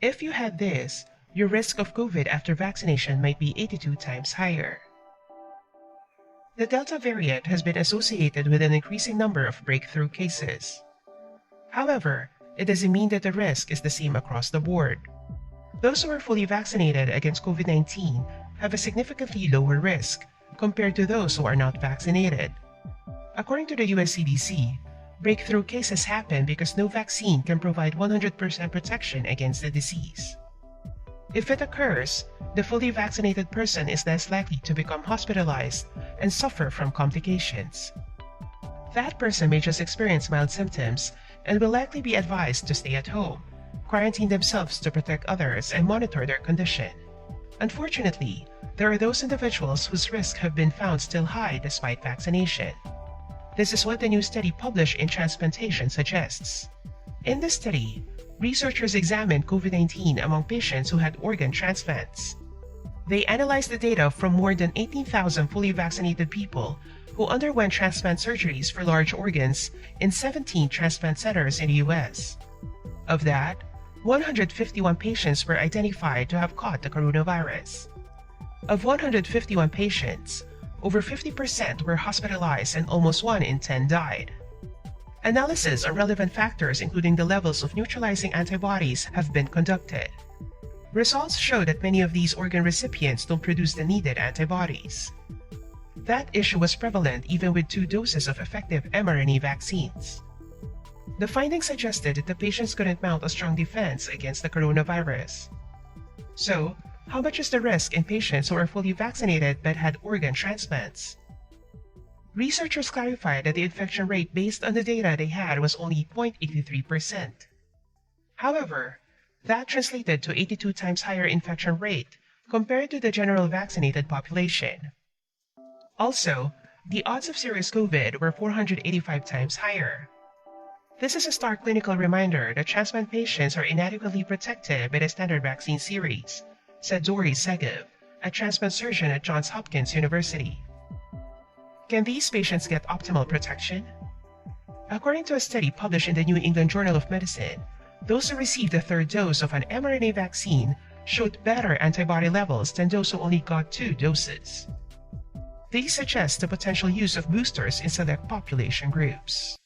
If you had this, your risk of COVID after vaccination might be 82 times higher. The Delta variant has been associated with an increasing number of breakthrough cases. However, it doesn't mean that the risk is the same across the board. Those who are fully vaccinated against COVID-19 have a significantly lower risk compared to those who are not vaccinated. According to the US CDC, breakthrough cases happen because no vaccine can provide 100% protection against the disease. If it occurs, the fully vaccinated person is less likely to become hospitalized and suffer from complications. That person may just experience mild symptoms and will likely be advised to stay at home, quarantine themselves to protect others, and monitor their condition. Unfortunately, there are those individuals whose risks have been found still high despite vaccination. This is what the new study published in Transplantation suggests. In this study, researchers examined COVID-19 among patients who had organ transplants. They analyzed the data from more than 18,000 fully vaccinated people who underwent transplant surgeries for large organs in 17 transplant centers in the US. Of that, 151 patients were identified to have caught the coronavirus. Of 151 patients, over 50% were hospitalized and almost 1 in 10 died. Analysis of relevant factors, including the levels of neutralizing antibodies, have been conducted. Results show that many of these organ recipients don't produce the needed antibodies. That issue was prevalent even with 2 doses of effective mRNA vaccines. The findings suggested that the patients couldn't mount a strong defense against the coronavirus. So, how much is the risk in patients who are fully vaccinated but had organ transplants? Researchers clarified that the infection rate based on the data they had was only 0.83%. However, that translated to 82 times higher infection rate compared to the general vaccinated population. Also, the odds of serious COVID were 485 times higher. This is a stark clinical reminder that transplant patients are inadequately protected by the standard vaccine series, said Dori Segev, a transplant surgeon at Johns Hopkins University. Can these patients get optimal protection? According to a study published in the New England Journal of Medicine, those who received the 3rd dose of an mRNA vaccine showed better antibody levels than those who only got 2 doses. These suggest the potential use of boosters in select population groups.